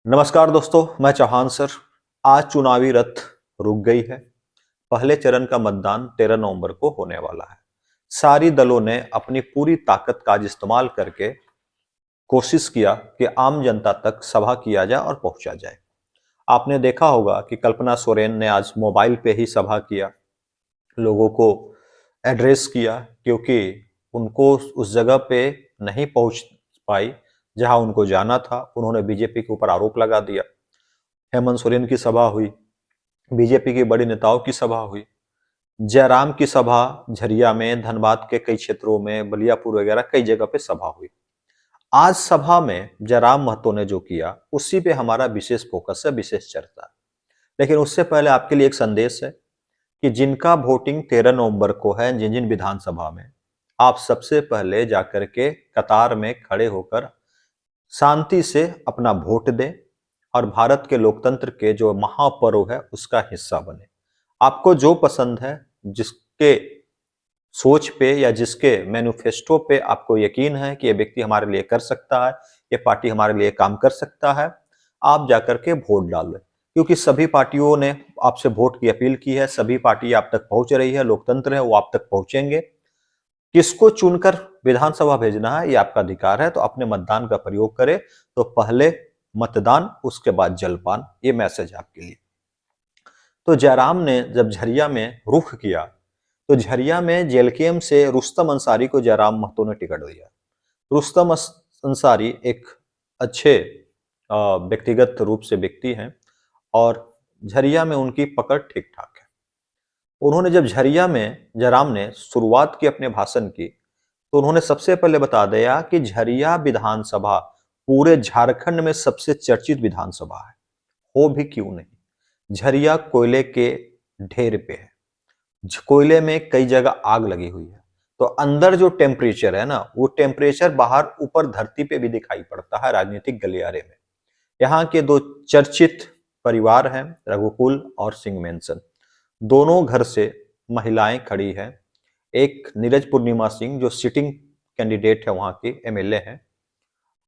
नमस्कार दोस्तों, मैं चौहान सर। आज चुनावी रथ रुक गई है। पहले चरण का मतदान 13 नवंबर को होने वाला है। सारी दलों ने अपनी पूरी ताकत का आज इस्तेमाल करके कोशिश किया कि आम जनता तक सभा किया जाए और पहुंचा जाए। आपने देखा होगा कि कल्पना सोरेन ने आज मोबाइल पे ही सभा किया, लोगों को एड्रेस किया, क्योंकि उनको उस जगह पे नहीं पहुंच पाई जहां उनको जाना था। उन्होंने बीजेपी के ऊपर आरोप लगा दिया। हेमंत सोरेन की सभा हुई, बीजेपी के बड़े नेताओं की सभा हुई, जयराम की सभा झरिया में, धनबाद के कई क्षेत्रों में, बलियापुर वगैरह कई जगह पे सभा हुई। आज सभा में जयराम महतो ने जो किया उसी पे हमारा विशेष फोकस है, विशेष चर्चा है। लेकिन उससे पहले आपके लिए एक संदेश है कि जिनका वोटिंग 13 नवंबर को है, जिन जिन विधानसभा में, आप सबसे पहले जाकर के कतार में खड़े होकर शांति से अपना वोट दें और भारत के लोकतंत्र के जो महापर्व है उसका हिस्सा बने। आपको जो पसंद है, जिसके सोच पे या जिसके मैनिफेस्टो पे आपको यकीन है कि ये व्यक्ति हमारे लिए कर सकता है, ये पार्टी हमारे लिए काम कर सकता है, आप जाकर के वोट डाल दें। क्योंकि सभी पार्टियों ने आपसे वोट की अपील की है, सभी पार्टी आप तक पहुंच रही है, लोकतंत्र है वो आप तक पहुंचेंगे। किसको चुनकर विधानसभा भेजना है ये आपका अधिकार है, तो अपने मतदान का प्रयोग करें। तो पहले मतदान, उसके बाद जलपान, ये मैसेज आपके लिए। तो जयराम ने जब झरिया में रुख किया तो झरिया में जेलकेम से रुस्तम अंसारी को जयराम महतो ने टिकट दिया। रुस्तम अंसारी एक अच्छे व्यक्तिगत रूप से व्यक्ति हैं और झरिया में उनकी पकड़ ठीक ठाक है। उन्होंने जब झरिया में जयराम ने शुरुआत की अपने भाषण की तो उन्होंने सबसे पहले बता दिया कि झरिया विधानसभा पूरे झारखंड में सबसे चर्चित विधानसभा है। हो भी क्यों नहीं, झरिया कोयले के ढेर पे है, कोयले में कई जगह आग लगी हुई है। तो अंदर जो टेम्परेचर है ना, वो टेम्परेचर बाहर ऊपर धरती पे भी दिखाई पड़ता है, राजनीतिक गलियारे में। यहाँ के दो चर्चित परिवार हैं, रघुकुल और सिंह मेंसन। दोनों घर से महिलाएं खड़ी हैं। एक नीरज पूर्णिमा सिंह जो सिटिंग कैंडिडेट है, वहां की एमएलए हैं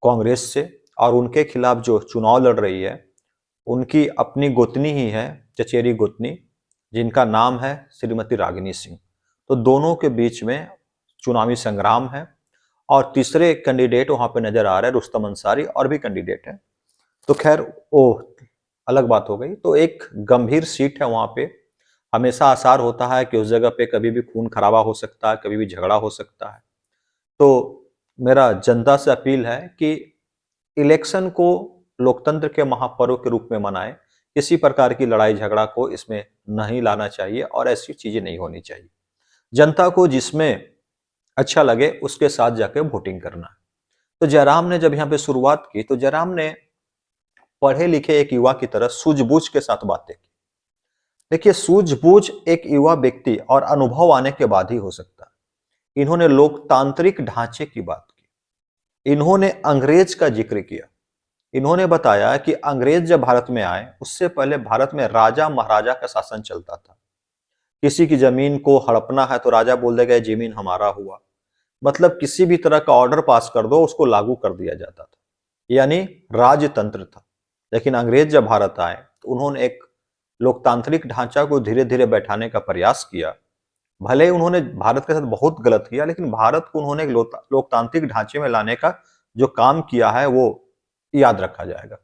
कांग्रेस से, और उनके खिलाफ जो चुनाव लड़ रही है उनकी अपनी गोतनी ही है, चचेरी गोतनी, जिनका नाम है श्रीमती रागिनी सिंह। तो दोनों के बीच में चुनावी संग्राम है। और तीसरे कैंडिडेट वहां पे नजर आ रहे हैं रुस्तम अंसारी, और भी कैंडिडेट हैं। तो खैर वो अलग बात हो गई। तो एक गंभीर सीट है वहां पे। हमेशा आसार होता है कि उस जगह पे कभी भी खून खराबा हो सकता है, कभी भी झगड़ा हो सकता है। तो मेरा जनता से अपील है कि इलेक्शन को लोकतंत्र के महापर्व के रूप में मनाएं। किसी प्रकार की लड़ाई झगड़ा को इसमें नहीं लाना चाहिए और ऐसी चीजें नहीं होनी चाहिए। जनता को जिसमें अच्छा लगे उसके साथ जाके वोटिंग करना है। तो जयराम ने जब यहाँ पे शुरुआत की तो जयराम ने पढ़े लिखे एक युवा की तरह सूझबूझ के साथ बातें की। देखिए, सूझबूझ एक युवा व्यक्ति और अनुभव आने के बाद ही हो सकता है। इन्होंने लोकतांत्रिक ढांचे की बात की, इन्होंने अंग्रेज का जिक्र किया। इन्होंने बताया कि अंग्रेज जब भारत में आए उससे पहले भारत में राजा महाराजा का शासन चलता था। किसी की जमीन को हड़पना है तो राजा बोल देगा जमीन हमारा हुआ, मतलब किसी भी तरह का ऑर्डर पास कर दो उसको लागू कर दिया जाता था, यानी राजतंत्र था। लेकिन अंग्रेज जब भारत आए तो उन्होंने एक लोकतांत्रिक ढांचा को धीरे धीरे बैठाने का प्रयास किया। भले ही उन्होंने भारत के साथ बहुत गलत किया, लेकिन भारत को उन्होंने एक लोकतांत्रिक ढांचे में लाने का जो काम किया है वो याद रखा जाएगा।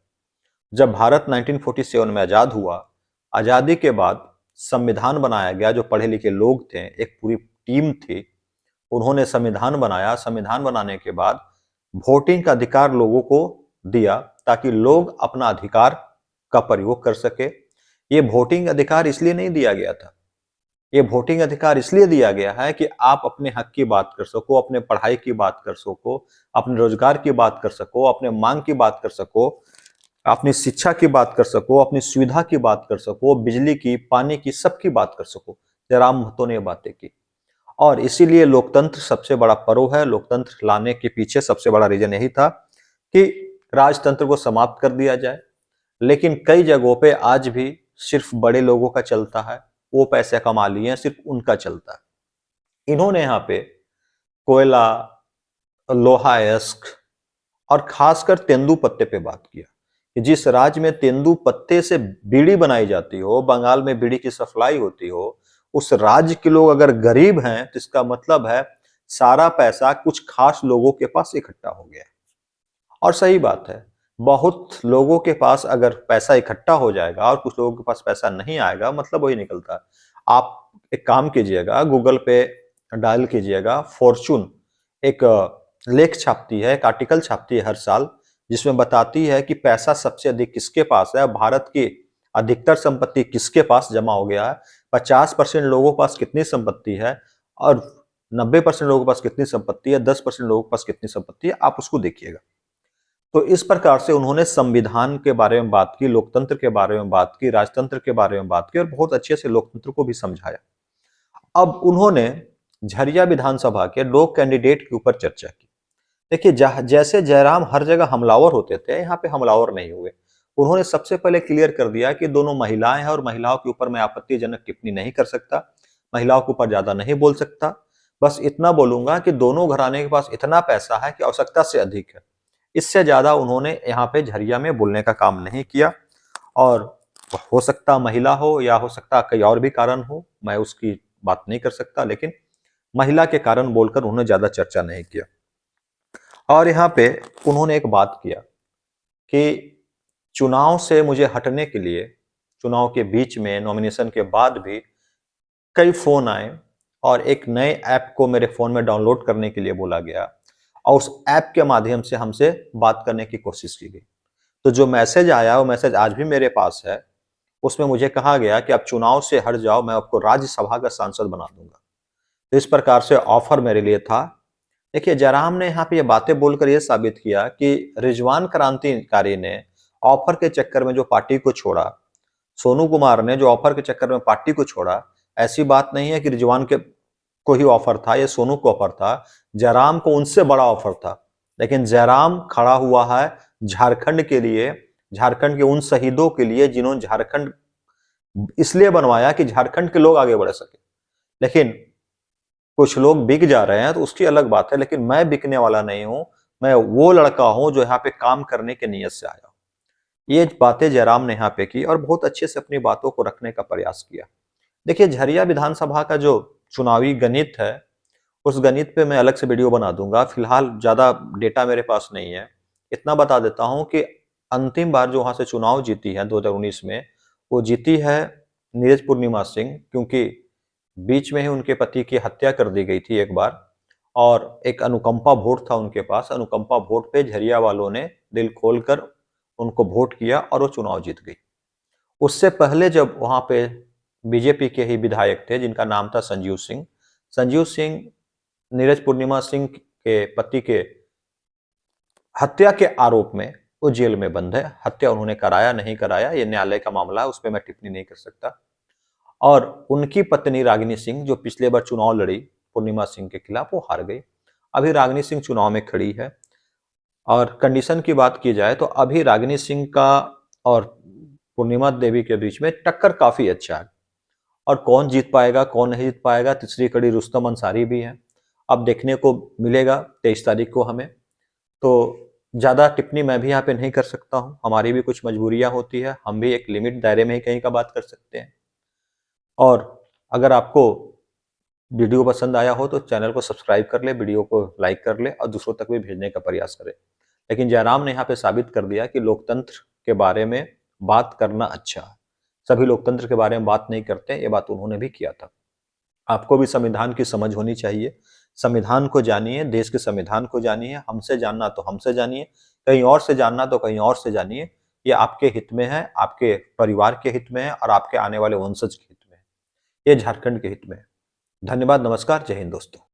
जब भारत 1947 में आजाद हुआ, आजादी के बाद संविधान बनाया गया। जो पढ़े लिखे लोग थे, एक पूरी टीम थी, उन्होंने संविधान बनाया। संविधान बनाने के बाद वोटिंग का अधिकार लोगों को दिया ताकि लोग अपना अधिकार का प्रयोग कर सके। ये वोटिंग अधिकार इसलिए नहीं दिया गया था, ये वोटिंग अधिकार इसलिए दिया गया है कि आप अपने हक की बात कर सको, अपने पढ़ाई की बात कर सको, अपने रोजगार की बात कर सको, अपने मांग की बात कर सको, अपनी शिक्षा की बात कर सको, अपनी सुविधा की बात कर सको, बिजली की, पानी की, सबकी बात कर सको। जयराम महतो ने ये बातें की। और इसीलिए लोकतंत्र सबसे बड़ा पर्व है। लोकतंत्र लाने के पीछे सबसे बड़ा रीजन यही था कि राजतंत्र को समाप्त कर दिया जाए। लेकिन कई जगहों पे आज भी सिर्फ बड़े लोगों का चलता है, वो पैसे कमा लिए, सिर्फ उनका चलता है। इन्होंने यहाँ पे कोयला, लोहा अयस्क और खासकर तेंदुपत्ते पे बात किया कि जिस राज्य में तेंदू पत्ते से बीड़ी बनाई जाती हो, बंगाल में बीड़ी की सप्लाई होती हो, उस राज्य के लोग अगर गरीब हैं तो इसका मतलब है सारा पैसा कुछ खास लोगों के पास इकट्ठा हो गया है। और सही बात है, बहुत लोगों के पास अगर पैसा इकट्ठा हो जाएगा और कुछ लोगों के पास पैसा नहीं आएगा, मतलब वही निकलता है। आप एक काम कीजिएगा, गूगल पे डायल कीजिएगा, फॉर्च्यून एक लेख छापती है, एक आर्टिकल छापती है हर साल, जिसमें बताती है कि पैसा सबसे अधिक किसके पास है, भारत की अधिकतर संपत्ति किसके पास जमा हो गया है, 50% लोगों के पास कितनी संपत्ति है और 90% लोगों के पास कितनी संपत्ति है, 10% लोगों के पास कितनी संपत्ति है, आप उसको देखिएगा। तो इस प्रकार से उन्होंने संविधान के बारे में बात की, लोकतंत्र के बारे में बात की, राजतंत्र के बारे में बात की और बहुत अच्छे से लोकतंत्र को भी समझाया। अब उन्होंने झरिया विधानसभा के 2 कैंडिडेट के ऊपर चर्चा की। देखिए, जैसे जयराम हर जगह हमलावर होते थे, यहाँ पे हमलावर नहीं हुए। उन्होंने सबसे पहले क्लियर कर दिया कि दोनों महिलाएं हैं और महिलाओं के ऊपर मैं आपत्तिजनक टिप्पणी नहीं कर सकता, महिलाओं के ऊपर ज्यादा नहीं बोल सकता। बस इतना बोलूंगा कि दोनों घराने के पास इतना पैसा है कि आवश्यकता से अधिक है। इससे ज्यादा उन्होंने यहाँ पे झरिया में बोलने का काम नहीं किया। और हो सकता महिला हो या हो सकता कई और भी कारण हो, मैं उसकी बात नहीं कर सकता, लेकिन महिला के कारण बोलकर उन्होंने ज्यादा चर्चा नहीं किया। और यहाँ पे उन्होंने एक बात किया कि चुनाव से मुझे हटने के लिए, चुनाव के बीच में, नॉमिनेशन के बाद भी कई फोन आए और एक नए ऐप को मेरे फोन में डाउनलोड करने के लिए बोला गया और उस ऐप के माध्यम से हमसे बात करने की कोशिश की गई। तो जो मैसेज आया, वो मैसेज आज भी मेरे पास है। उसमें मुझे कहा गया कि आप चुनाव से हट जाओ, मैं आपको राज्यसभा का सांसद बना दूंगा। तो इस प्रकार से ऑफर मेरे लिए था। देखिए, जयराम ने यहाँ पे ये बातें बोलकर ये साबित किया कि रिजवान क्रांतिकारी ने ऑफर के चक्कर में जो पार्टी को छोड़ा, सोनू कुमार ने जो ऑफर के चक्कर में पार्टी को छोड़ा, ऐसी बात नहीं है कि रिजवान के को ही ऑफर था, ये सोनू को ऑफर था। जयराम को उनसे बड़ा ऑफर था, लेकिन जयराम खड़ा हुआ है झारखंड के लिए, झारखंड के उन शहीदों के लिए जिन्होंने झारखंड इसलिए बनवाया कि झारखंड के लोग आगे बढ़ सके। लेकिन कुछ लोग बिक जा रहे हैं तो उसकी अलग बात है, लेकिन मैं बिकने वाला नहीं हूं। मैं वो लड़का हूं जो यहाँ पे काम करने के नियत से आया हूं। ये बातें जयराम ने यहाँ पे की और बहुत अच्छे से अपनी बातों को रखने का प्रयास किया। देखिए, झरिया विधानसभा का जो चुनावी गणित है, उस गणित पे मैं अलग से वीडियो बना दूंगा। फिलहाल ज्यादा डेटा मेरे पास नहीं है। इतना बता देता हूं कि अंतिम बार जो वहां से चुनाव जीती है 2019 में, वो जीती है नीरज पूर्णिमा सिंह, क्योंकि बीच में ही उनके पति की हत्या कर दी गई थी एक बार और एक अनुकंपा वोट था उनके पास। अनुकंपा वोट पे झरिया वालों ने दिल खोलकर उनको वोट किया और वो चुनाव जीत गई। उससे पहले जब वहां पे बीजेपी के ही विधायक थे जिनका नाम था संजीव सिंह, संजीव सिंह नीरज पूर्णिमा सिंह के पति के हत्या के आरोप में वो जेल में बंद है। हत्या उन्होंने कराया नहीं कराया, ये न्यायालय का मामला है, उस पर मैं टिप्पणी नहीं कर सकता। और उनकी पत्नी रागिनी सिंह जो पिछले बार चुनाव लड़ी पूर्णिमा सिंह के खिलाफ, वो हार गई। अभी रागिनी सिंह चुनाव में खड़ी है। और कंडीशन की बात की जाए तो अभी रागिनी सिंह का और पूर्णिमा देवी के बीच में टक्कर काफी अच्छा है। और कौन जीत पाएगा कौन नहीं जीत पाएगा, तीसरी कड़ी रुस्तम अंसारी भी है। अब देखने को मिलेगा 23 तारीख को हमें। तो ज्यादा टिप्पणी मैं भी यहाँ पे नहीं कर सकता हूँ, हमारी भी कुछ मजबूरियां होती है, हम भी एक लिमिट दायरे में ही कहीं का बात कर सकते हैं। और अगर आपको वीडियो पसंद आया हो तो चैनल को सब्सक्राइब कर ले, वीडियो को लाइक कर ले और दूसरों तक भी भेजने का प्रयास करें। लेकिन जयराम ने यहाँ पे साबित कर दिया कि लोकतंत्र के बारे में बात करना अच्छा है। सभी लोकतंत्र के बारे में बात नहीं करते, ये बात उन्होंने भी किया था। आपको भी संविधान की समझ होनी चाहिए। संविधान को जानिए, देश के संविधान को जानिए। हमसे जानना तो हमसे जानिए, कहीं और से जानना तो कहीं और से जानिए। ये आपके हित में है, आपके परिवार के हित में है और आपके आने वाले वंशज के हित में है। ये झारखंड के हित में है। धन्यवाद, नमस्कार, जय हिंद दोस्तों।